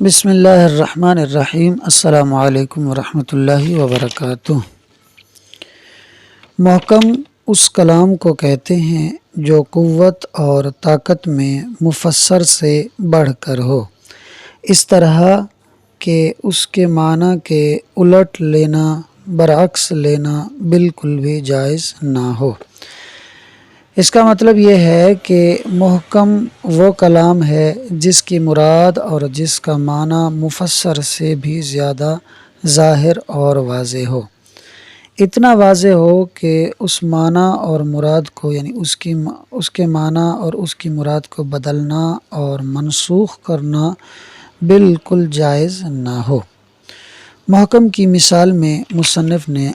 بسم اللہ الرحمن الرحیم۔ السلام علیکم ورحمۃ اللہ وبرکاتہ۔ محکم اس کلام کو کہتے ہیں جو قوت اور طاقت میں مفسر سے بڑھ کر ہو، اس طرح کہ اس کے معنی کے الٹ لینا، برعکس لینا بالکل بھی جائز نہ ہو۔ اس کا مطلب یہ ہے کہ محکم وہ کلام ہے جس کی مراد اور جس کا معنی مفسر سے بھی زیادہ ظاہر اور واضح ہو، اتنا واضح ہو کہ اس معنی اور مراد کو یعنی اس کے معنی اور اس کی مراد کو بدلنا اور منسوخ کرنا بالکل جائز نہ ہو۔ محکم کی مثال میں مصنف نے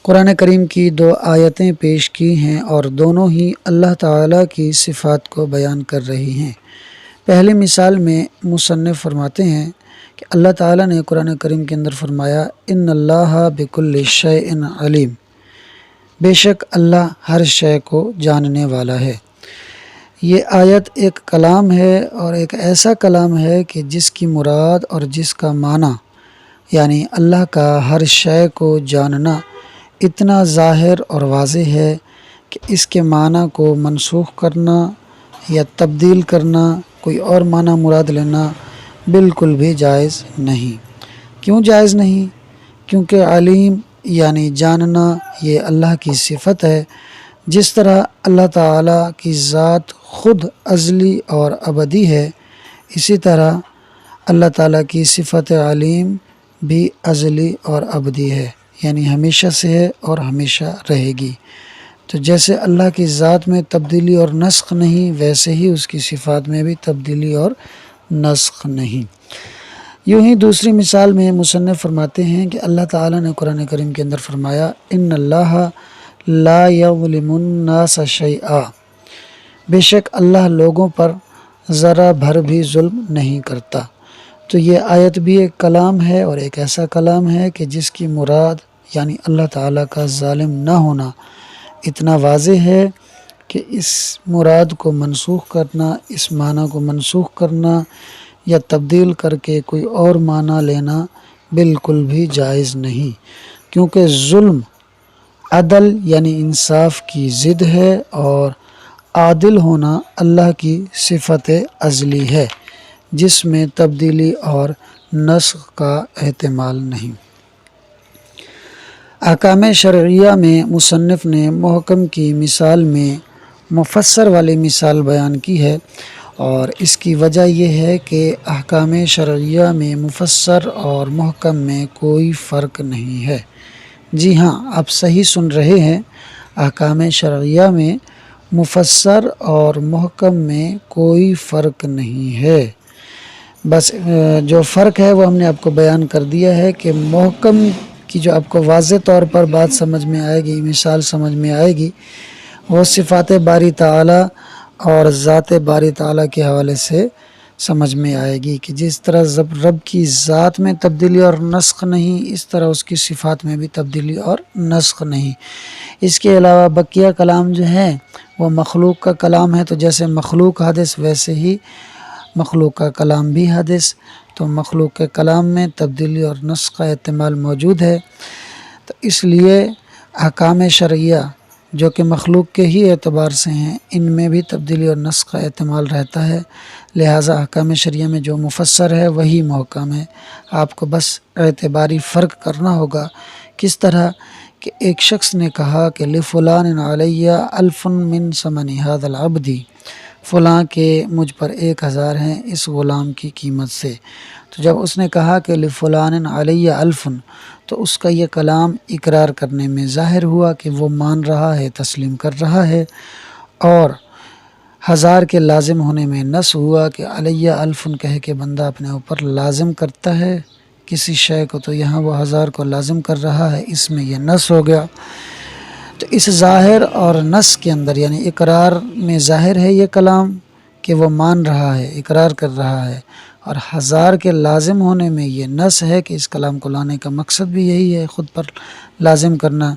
قرآن کریم کی 2 آیتیں پیش کی ہیں اور دونوں ہی اللہ تعالیٰ کی صفات کو بیان کر رہی ہیں۔ پہلی مثال میں مصنف فرماتے ہیں کہ اللہ تعالیٰ نے قرآن کریم کے اندر فرمایا ان اللہ بکل شیء علیم، بے شک اللہ ہر شے کو جاننے والا ہے۔ یہ آیت ایک کلام ہے اور ایک ایسا کلام ہے کہ جس کی مراد اور جس کا معنی یعنی اللہ کا ہر شے کو جاننا اتنا ظاہر اور واضح ہے کہ اس کے معنی کو منسوخ کرنا یا تبدیل کرنا، کوئی اور معنی مراد لینا بالکل بھی جائز نہیں۔ کیوں جائز نہیں؟ کیونکہ علیم یعنی جاننا یہ اللہ کی صفت ہے۔ جس طرح اللہ تعالیٰ کی ذات خود ازلی اور ابدی ہے، اسی طرح اللہ تعالیٰ کی صفت علیم بھی ازلی اور ابدی ہے، یعنی ہمیشہ سے ہے اور ہمیشہ رہے گی۔ تو جیسے اللہ کی ذات میں تبدیلی اور نسخ نہیں، ویسے ہی اس کی صفات میں بھی تبدیلی اور نسخ نہیں۔ یوں ہی دوسری مثال میں مصنف فرماتے ہیں کہ اللہ تعالیٰ نے قرآن کریم کے اندر فرمایا ان اللہ لا یظلم الناس شیئا، بے شک اللہ لوگوں پر ذرا بھر بھی ظلم نہیں کرتا۔ تو یہ آیت بھی ایک کلام ہے اور ایک ایسا کلام ہے کہ جس کی مراد یعنی اللہ تعالیٰ کا ظالم نہ ہونا اتنا واضح ہے کہ اس مراد کو منسوخ کرنا، اس معنی کو منسوخ کرنا یا تبدیل کر کے کوئی اور معنی لینا بالکل بھی جائز نہیں، کیونکہ ظلم عدل یعنی انصاف کی ضد ہے اور عادل ہونا اللہ کی صفت ازلی ہے جس میں تبدیلی اور نسخ کا احتمال نہیں۔ احکام شرعیہ میں مصنف نے محکم کی مثال میں مفسر والی مثال بیان کی ہے، اور اس کی وجہ یہ ہے کہ احکام شرعیہ میں مفسر اور محکم میں کوئی فرق نہیں ہے۔ جی ہاں، آپ صحیح سن رہے ہیں، احکام شرعیہ میں مفسر اور محکم میں کوئی فرق نہیں ہے۔ بس جو فرق ہے وہ ہم نے آپ کو بیان کر دیا ہے کہ محکم کی جو آپ کو واضح طور پر بات سمجھ میں آئے گی، مثال سمجھ میں آئے گی، وہ صفات باری تعالیٰ اور ذات باری تعالیٰ کے حوالے سے سمجھ میں آئے گی کہ جس طرح رب کی ذات میں تبدیلی اور نسخ نہیں، اس طرح اس کی صفات میں بھی تبدیلی اور نسخ نہیں۔ اس کے علاوہ بقیہ کلام جو ہے وہ مخلوق کا کلام ہے، تو جیسے مخلوق حادث ویسے ہی مخلوق کا کلام بھی حادث، تو مخلوق کے کلام میں تبدیلی اور نسخ کا احتمال موجود ہے۔ تو اس لیے احکام شرعیہ جو کہ مخلوق کے ہی اعتبار سے ہیں، ان میں بھی تبدیلی اور نسخ کا احتمال رہتا ہے، لہٰذا احکام شرعیہ میں جو مفسر ہے وہی محکم ہے۔ آپ کو بس اعتباری فرق کرنا ہوگا۔ کس طرح کہ ایک شخص نے کہا کہ لفلان علیہ الف من ثمن ھذا العبد، فلاں کے مجھ پر 1000 ہیں اس غلام کی قیمت سے۔ تو جب اس نے کہا کہ لفلان علیہ الف، تو اس کا یہ کلام اقرار کرنے میں ظاہر ہوا کہ وہ مان رہا ہے، تسلیم کر رہا ہے، اور 1000 کے لازم ہونے میں نص ہوا کہ علیہ الف کہہ کے بندہ اپنے اوپر لازم کرتا ہے کسی شے کو، تو یہاں وہ 1000 کو لازم کر رہا ہے، اس میں یہ نص ہو گیا۔ تو اس ظاہر اور نص کے اندر یعنی اقرار میں ظاہر ہے یہ کلام کہ وہ مان رہا ہے، اقرار کر رہا ہے، اور 1000 کے لازم ہونے میں یہ نص ہے کہ اس کلام کو لانے کا مقصد بھی یہی ہے، خود پر لازم کرنا۔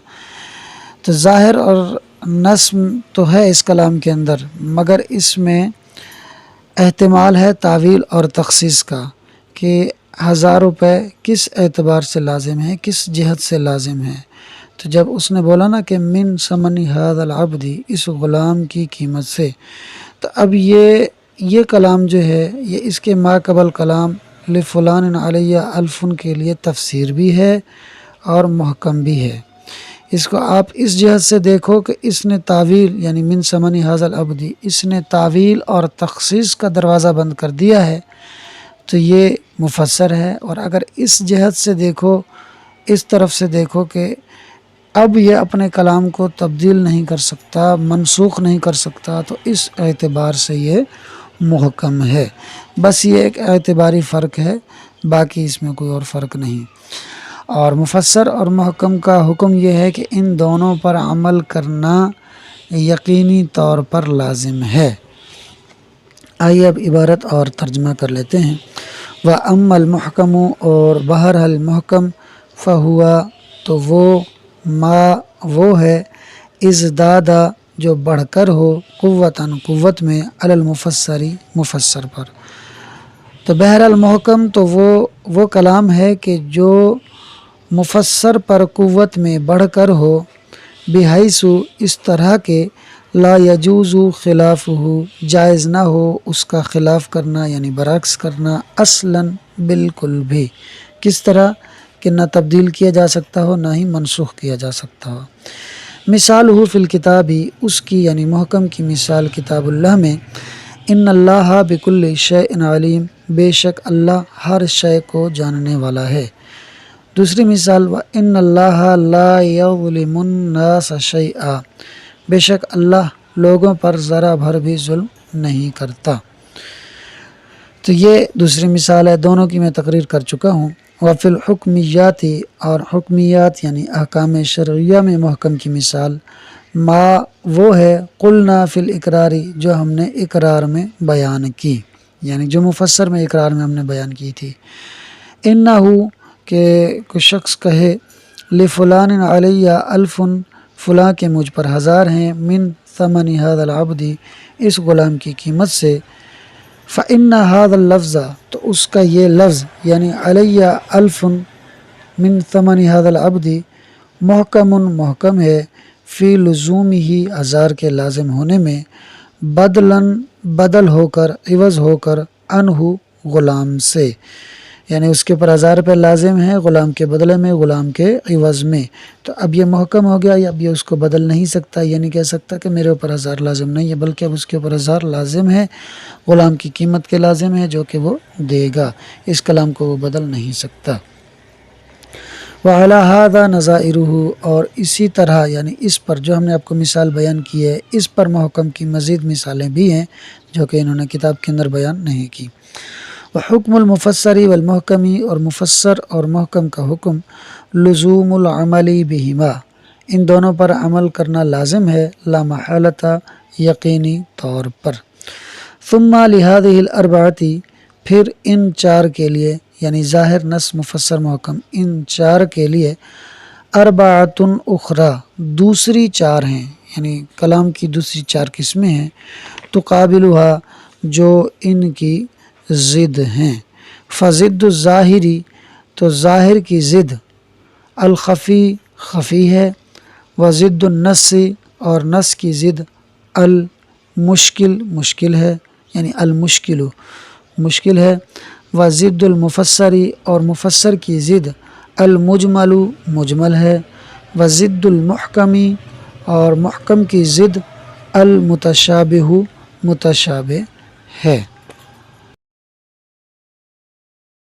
تو ظاہر اور نص تو ہے اس کلام کے اندر، مگر اس میں احتمال ہے تعویل اور تخصیص کا کہ 1000 روپے کس اعتبار سے لازم ہے، کس جہت سے لازم ہے۔ تو جب اس نے بولا نا کہ من ثمن ھذا العبد، اس غلام کی قیمت سے، تو اب یہ کلام جو ہے یہ اس کے ما قبل کلام لفلان علیہ الفن کے لیے تفسیر بھی ہے اور محکم بھی ہے۔ اس کو آپ اس جہت سے دیکھو کہ اس نے تعویل یعنی من ثمن ھذا العبد، اس نے تعویل اور تخصیص کا دروازہ بند کر دیا ہے، تو یہ مفسر ہے۔ اور اگر اس جہت سے دیکھو، اس طرف سے دیکھو کہ اب یہ اپنے کلام کو تبدیل نہیں کر سکتا، منسوخ نہیں کر سکتا، تو اس اعتبار سے یہ محکم ہے۔ بس یہ ایک اعتباری فرق ہے، باقی اس میں کوئی اور فرق نہیں۔ اور مفسر اور محکم کا حکم یہ ہے کہ ان دونوں پر عمل کرنا یقینی طور پر لازم ہے۔ آئیے اب عبارت اور ترجمہ کر لیتے ہیں۔ وَأَمَّا الْمُحْكَمُ، اور بہرحال محکم، فَهُوَ، تو وہ ہے ازدادا، جو بڑھ کر ہو، قوتاً، قوت میں، علی المفسری، مفسر پر۔ تو بہرحال محکم تو وہ کلام ہے کہ جو مفسر پر قوت میں بڑھ کر ہو، بحیث، اس طرح کے، لا یجوز خلافہ، جائز نہ ہو اس کا خلاف کرنا یعنی برعکس کرنا، اصلاً، بالکل بھی۔ کس طرح کہ نہ تبدیل کیا جا سکتا ہو، نہ ہی منسوخ کیا جا سکتا ہو۔ مثال ہو فی الکتاب، اس کی یعنی محکم کی مثال کتاب اللہ میں، ان اللہ بکل شیء علیم، بے شک اللہ ہر شے کو جاننے والا ہے۔ دوسری مثال، وَإِنَّ اللَّهَ لَا يَظْلِمُ النَّاسَ شَيْئًا، بے شک اللہ لوگوں پر ذرا بھر بھی ظلم نہیں کرتا۔ تو یہ دوسری مثال ہے، دونوں کی میں تقریر کر چکا ہوں۔ وفی الحکمیات، اور حکمیات یعنی احکام شرعیہ میں محکم کی مثال، ما، وہ ہے، قلنا فی الاقرار، جو ہم نے اقرار میں بیان کی، یعنی جو مفسر میں اقرار میں ہم نے بیان کی تھی۔ انہو، کہ کوئی شخص کہے، لفلان علیہ الف، فلاں کے مجھ پر 1000 ہیں، من ثمن ھذا العبد، اس غلام کی قیمت سے، فإن ھذا اللفظ، تو اس کا یہ لفظ یعنی علیہ الف من ثمن ھذا العبد، محکم ہے، فی لزومہ، 1000 کے لازم ہونے میں، بدل ہو کر، عوض ہو کر، عنہ، غلام سے، یعنی اس کے پر 1000 روپے لازم ہے غلام کے بدلے میں، غلام کے عوض میں۔ تو اب یہ محکم ہو گیا، اب یہ اس کو بدل نہیں سکتا، یہ نہیں کہہ سکتا کہ میرے اوپر 1000 لازم نہیں ہے، بلکہ اب اس کے اوپر 1000 لازم ہے، غلام کی قیمت کے لازم ہے، جو کہ وہ دے گا، اس کلام کو وہ بدل نہیں سکتا۔ وعلی ھذا نظائرہ، اور اسی طرح یعنی اس پر جو ہم نے آپ کو مثال بیان کی ہے، اس پر محکم کی مزید مثالیں بھی ہیں جو کہ انہوں نے کتاب کے اندر بیان نہیں کی۔ وحکم المفسر والمحکم، اور مفسر اور محکم کا حکم، لزوم العمل بہما، ان دونوں پر عمل کرنا لازم ہے، لا محالۃ، یقینی طور پر۔ ثم لہذہ الاربعۃ، پھر ان 4 کے لیے، یعنی ظاہر، نص، مفسر، محکم، ان 4 کے لیے، اربعۃ اخری، دوسری 4 ہیں، یعنی کلام کی دوسری 4 قسمیں ہیں، تقابلھا، جو ان کی ضد ہیں۔ فضد الظاہری، تو ظاہر کی ضد، الخفی، خفی ہے، وضد النص، اور نص کی ضد، المشکل، مشکل ہے، یعنی المشکل، مشکل ہے، وضد المفسری، اور مفسر کی ضد، المجمل، مجمل ہے، وضد المحکمی، اور محکم کی ضد، المتشابہ، متشابہ ہے۔